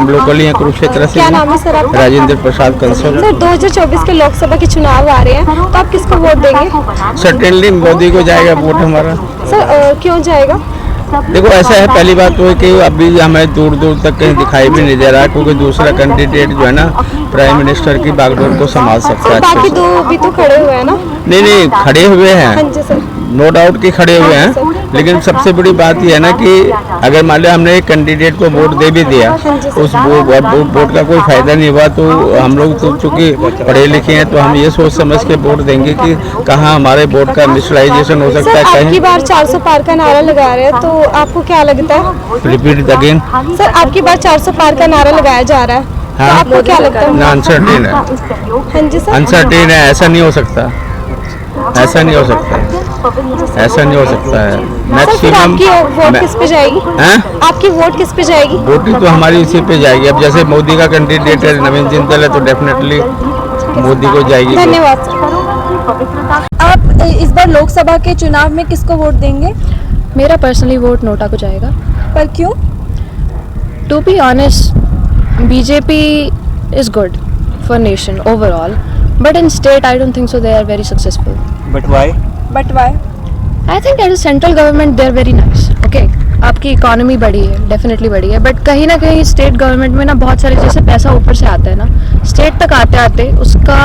हम लोकली हैं कुरुक्षेत्र से। क्या नाम है सर आपका? राजेंद्र प्रसाद कंसल। सर 2024 के लोकसभा के चुनाव आ रहे हैं, तो आप किसको वोट देंगे? सर्टेनली मोदी को जाएगा वोट हमारा। सर क्यों जाएगा? देखो ऐसा है, पहली बात तो है कि अभी हमें दूर दूर तक कहीं दिखाई भी नहीं दे रहा है, क्योंकि दूसरा कैंडिडेट जो है ना प्राइम मिनिस्टर की बागडोर को संभाल सकता है। बाकी दो भी तो खड़े हुए हैं ना? नहीं खड़े हुए हैं, हाँ जी सर, नो डाउट कि खड़े हुए हैं, लेकिन सबसे बड़ी बात यह है ना कि अगर मान लिया हमने एक कैंडिडेट को वोट दे भी दिया, उस वोट का कोई फायदा नहीं हुआ, तो हम लोग तो चूंकि पढ़े लिखे हैं तो हम ये सोच समझ के वोट देंगे कि कहाँ हमारे वोट का मिसलाइजेशन हो सकता है। आपकी बार 400 पार का नारा लगा रहे हैं, तो आपको क्या लगता है? Repeat again. सर आपकी बार 400 पार का नारा लगाया जा रहा है, तो आपको क्या लगता है? अनसर्टेन है। हाँ जी सर, अनसर्टेन है, ऐसा नहीं हो सकता, ऐसा नहीं हो सकता, ऐसा नहीं हो सकता है। सर फिर आपकी वोट किस पे जाएगी? आपकी वोट किस पे जाएगी? वोट तो हमारी इसी पे जाएगी। अब जैसे मोदी का कैंडिडेट है नवीन जिंदल है, तो डेफिनेटली मोदी को जाएगी। धन्यवाद सर। आप इस बार लोकसभा के चुनाव में किसको वोट देंगे? मेरा पर्सनली वोट नोटा को जाएगा। पर क्यों? To be honest, BJP is good for nation overall, but in state I don't think so they are very successful. But why? I think as a central government they are very nice. Okay, आपकी economy बढ़ी है, definitely बढ़ी है, but कहीं ना कहीं state government में ना बहुत सारे जैसे पैसा ऊपर से आता है ना, स्टेट तक आते आते उसका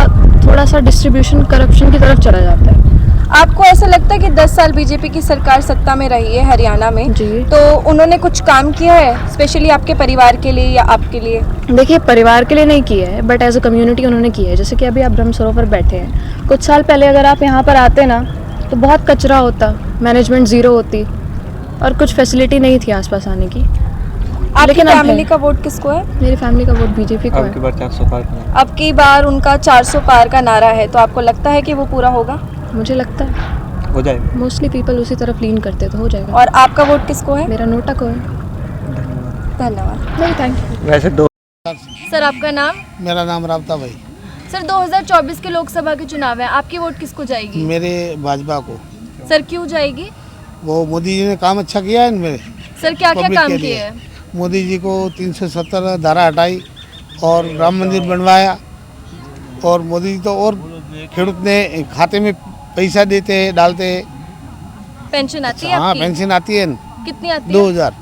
थोड़ा सा डिस्ट्रीब्यूशन करप्शन की तरफ चला जाता है। आपको ऐसा लगता है कि 10 साल बीजेपी की सरकार सत्ता में रही है हरियाणा में जी, तो उन्होंने कुछ काम किया है स्पेशली आपके परिवार के लिए या आपके लिए? देखिए परिवार के लिए नहीं किया है, बट एज अ कम्युनिटी उन्होंने किया है। जैसे कि अभी आप ब्रह्म सरोवर बैठे हैं, कुछ साल पहले अगर आप यहाँ पर आते ना तो बहुत कचरा होता, मैनेजमेंट ज़ीरो होती और कुछ फैसिलिटी नहीं थी आसपास आने की। आपकी लेकिन अब फैमिली है। का वोट किसको है? मेरी फैमिली का वोट बीजेपी को है। अब की बार उनका 400 पार का नारा है, तो आपको लगता है कि वो पूरा होगा? मुझे लगता है हो जाएगा। मोस्टली पीपल उसी तरफ लीन करते, तो हो जाएगा। और आपका वोट किसको है? मेरा नोटा को है। धन्यवाद। नहीं, थैंक यू। वैसे दो। सर आपका नाम? मेरा नाम राबता भाई। सर 2024 के लोकसभा के चुनाव है, आपकी वोट किसको जाएगी? मेरे भाजपा को। सर क्यों जाएगी? वो मोदी जी ने काम अच्छा किया है इनमें। सर क्या क्या पब्लिक काम के किए लिए। हैं? मोदी जी को 370 धारा हटाई और राम मंदिर बनवाया, और मोदी जी तो और खेडूत ने खाते में पैसा देते हैं, डालते हैं। पेंशन आती है हाँ आपकी? पेंशन आती है, कितनी आती है? 2000।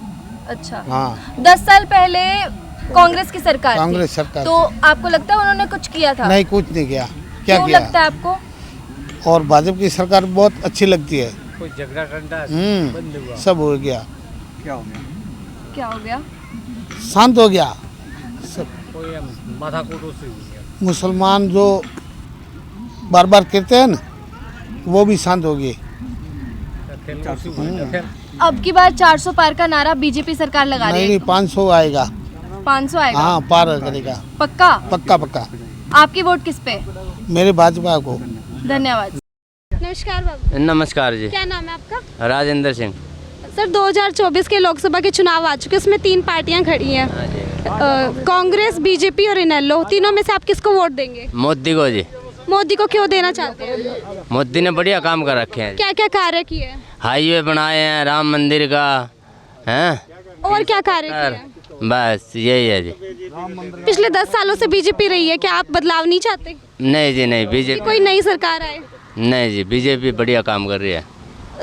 अच्छा। हाँ 10 साल पहले कांग्रेस की सरकार थी, कांग्रेस सरकार तो आपको लगता है उन्होंने कुछ किया था? नहीं, कुछ नहीं किया। क्या क्यों किया? लगता है आपको? और भाजपा की सरकार बहुत अच्छी लगती है। कोई झगड़ा ठंडा सब हो गया, क्या हो गया? क्या हो गया? शांत हो गया सब। कोई माथा कोटो से मुसलमान जो बार बार कहते हैं ना, वो भी शांत हो गए। अब की बार 400 पार का नारा बीजेपी सरकार लगा रही नहीं, है। 500 आएगा। 500 आएगा? हाँ पार करेगा, पक्का? पक्का पक्का। आपकी वोट किस पे? मेरे भाजपा को। धन्यवाद। नमस्कार बाबू, नमस्कार जी, क्या नाम है आपका? राजेंद्र सिंह। सर 2024 के लोकसभा के चुनाव आ चुके हैं, उसमें 3 पार्टियां खड़ी हैं, कांग्रेस, बीजेपी और इनेलो। तीनों में से आप किसको वोट देंगे? मोदी को जी। मोदी को क्यों देना चाहते हैं? मोदी ने बढ़िया काम कर रखे हैं। क्या क्या कार्य किए हैं? हाईवे बनाए हैं, राम मंदिर का हैं, और क्या कार्य किए हैं? बस यही है जी। पिछले 10 सालों से बीजेपी रही है, क्या आप बदलाव नहीं चाहते? नहीं जी नहीं, कि बीजेपी कोई नई सरकार आए? नहीं जी, बीजेपी बढ़िया काम कर रही है।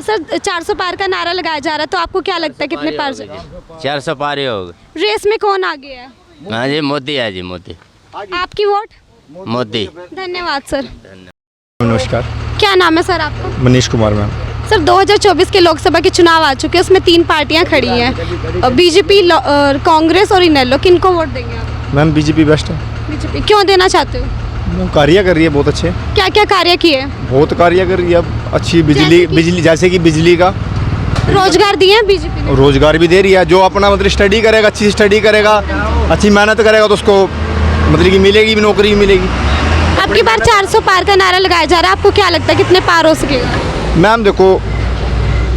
सर 400 पार का नारा लगाया जा रहा है, तो आपको क्या लगता है कितने पार जाएंगे? 400 पार ही होगा। रेस में कौन आगे है? हाँ जी, मोदी है जी, मोदी। आपकी वोट? मोदी। धन्यवाद सर। नमस्कार, क्या नाम है सर आपका? मनीष कुमार मैम। सर 2024 के लोकसभा के चुनाव आ चुके हैं, उसमें 3 पार्टियां खड़ी हैं, बीजेपी, कांग्रेस और इनेलो। किनको वोट देंगे आप? मैम बीजेपी बेस्ट है। बीजेपी क्यों देना चाहते हो? मैम कार्य कर रही है बहुत अच्छे, क्या क्या कार्य किए हैं? बहुत कार्य कर रही है। अब अच्छी बिजली जैसे कि बिजली का रोजगार दिए हैं बीजेपी ने? रोजगार भी दे रही है। जो अपना मतलब स्टडी करेगा, अच्छी स्टडी करेगा, अच्छी मेहनत करेगा, तो उसको मतलब कि मिलेगी भी, नौकरी भी मिलेगी। अब की बार 400 पार का नारा लगाया जा रहा है, आपको क्या लगता है कितने पार हो सकेगा? मैम देखो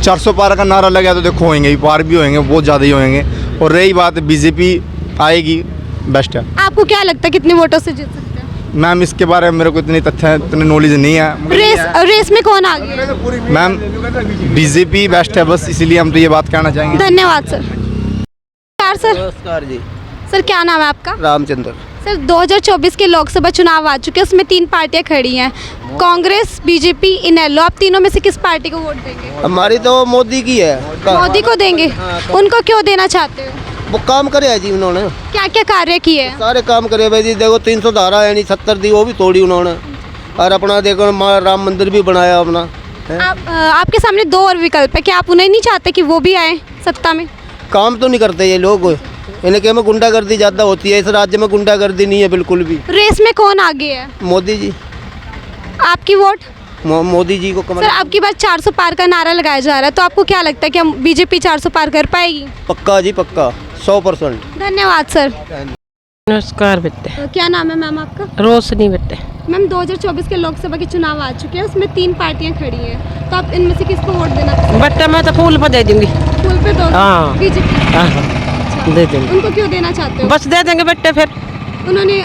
400 पार का नारा लगा तो देखो होंगे ही, पार भी होंगे, बहुत ज़्यादा ही होंगे। और रही बात बीजेपी आएगी, बेस्ट है। आपको क्या लगता है कितने वोटों से जीत सकते हैं? मैम इसके बारे में मेरे को इतनी तथ्य, इतनी नॉलेज नहीं है। रेस में कौन आ गया? मैम बीजेपी बेस्ट है, बस इसीलिए हम तो ये बात कहना चाहेंगे। धन्यवाद सर। नमस्कार सर। नमस्कार जी। सर क्या नाम है आपका? रामचंद्र। सर 2024 के लोकसभा चुनाव आ चुके हैं, उसमें 3 पार्टियां खड़ी हैं, कांग्रेस, बीजेपी, इनेलो। आप तीनों में से किस पार्टी को वोट देंगे? हमारी तो मोदी की है। मोदी को देंगे। उनको क्यों देना चाहते हो? वो काम करे है जी, उन्होंने क्या क्या कार्य किए हैं? सारे काम करे भाई जी। देखो 300 धारा है नहीं, 70 दी वो भी तोड़ी उन्होंने। और अपना देखो राम मंदिर भी बनाया अपना। आपके सामने 2 और विकल्प है, क्या आप उन्हें नहीं चाहते कि वो भी आए सत्ता में? काम तो नहीं करते ये लोग। इन्हें क्या में गुंडागर्दी ज़्यादा होती है, इस राज्य में गुंडागर्दी नहीं है बिल्कुल भी। रेस में कौन आगे है? मोदी जी। आपकी वोट? मोदी जी को कमल। सर आपकी बात 400 पार का नारा लगाया जा रहा है, तो आपको क्या लगता है कि बीजेपी 400 पार कर पाएगी? पक्का जी पक्का, 100%। धन्यवाद सर। नमस्कार बेटे। क्या नाम है मैम आपका? रोशनी बेटे। मैम 2024 के लोकसभा के चुनाव आ चुके हैं, उसमें 3 पार्टियां खड़ी हैं, तो आप इनमें से किसको वोट देना पसंद करेंगे? बेटे मैं तो फूल पर दे दूंगी। फूल पे दो? हाँ। बीजेपी। हाँ, दे देंगे। उनको क्यों देना चाहते हो? बस दे देंगे बेटे। फिर उन्होंने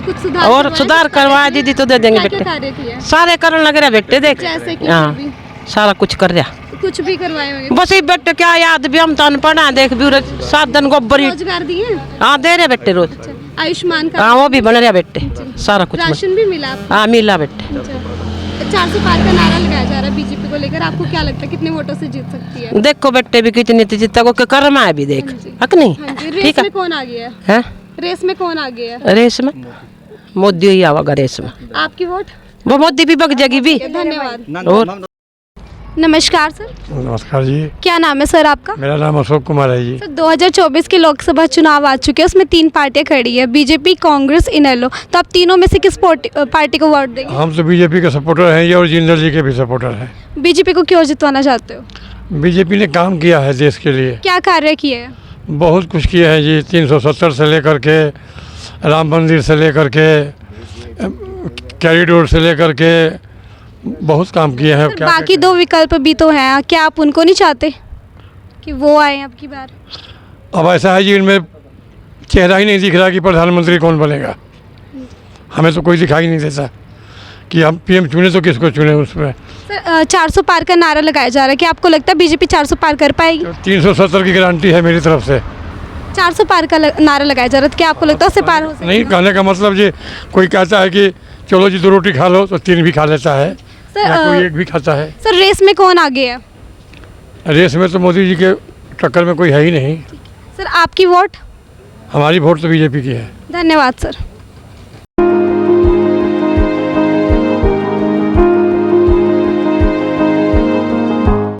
कुछ सुधार और करवाए, सुधार कुछ कार्य करवा किए? दीदी तो दे देंगे क्या क्या बेटे। कार्य किए? सारे करने लग रहा बेटे, देख। जैसे कि हाँ, अभी? सारा कुछ कर रहा। कुछ भी करवाए होंगे? बस ये बेटे क्या याद भी हम तन पढ़ा देख भी 7 दिन गोबरी। रोजगार दिए? हाँ दे रहे बेटे रोज। आयुष्मान का? हाँ वो भी बन रहा बेटे, सारा कुछ राशन भी मिला आपको? हाँ मिला बेटे। 400 पार का नारा लगाया जा रहा है बीजेपी को लेकर, आपको क्या लगता है कितने वोटों से जीत सकती है? देखो बेटे भी कितनी जीता को कर्म है भी देख, हक नहीं? हाँ जी। ठीक रेस है। में कौन आ गया है? हैं? रेस में कौन आ गया है? रेस में मोदी ही आवागा रेस में। आपकी वोट? वो मोदी भी बग जाएगी भी। धन्यवाद। और नमस्कार सर। नमस्कार जी। क्या नाम है सर आपका? मेरा नाम अशोक कुमार है जी। सर 2024 के लोकसभा चुनाव आ चुके हैं, उसमें 3 पार्टियां खड़ी है, बीजेपी, कांग्रेस, इनेलो। तो आप तीनों में से किस पार्टी को वोट देंगे? हम तो बीजेपी के सपोर्टर हैं जी, और जिंदल जी के भी सपोर्टर हैं। बीजेपी को क्यों जितवाना चाहते हो? बीजेपी ने काम किया है देश के लिए, क्या कार्य किए हैं? बहुत कुछ किया है जी। 370 से लेकर के राम मंदिर से लेकर के कॉरिडोर से लेकर के बहुत काम किए हैं। सर, बाकी 2 विकल्प भी तो हैं, क्या आप उनको नहीं चाहते कि वो आए अब की बार? अब ऐसा है जी, इनमें चेहरा ही नहीं दिख रहा कि प्रधानमंत्री कौन बनेगा। हमें तो कोई दिखाई नहीं देता कि हम पीएम चुने तो किसको चुने उसमें। सर 400 पार का नारा लगाया जा रहा है, क्या आपको लगता है बीजेपी 400 पार कर पाएगी? 370 की गारंटी है मेरी तरफ से। 400 पार का नारा लगाया जा रहा है, तो क्या आपको लगता है उससे पार हो सकता है? नहीं, कहने का मतलब जी, कोई कहता है कि चलो जी 2 रोटी खा लो तो 3 भी खा लेता है, या कोई 1 भी खाता है। सर रेस में कौन आगे है? रेस में तो मोदी जी के टक्कर में कोई है ही नहीं। सर आपकी वोट? हमारी वोट तो बीजेपी की है। धन्यवाद सर।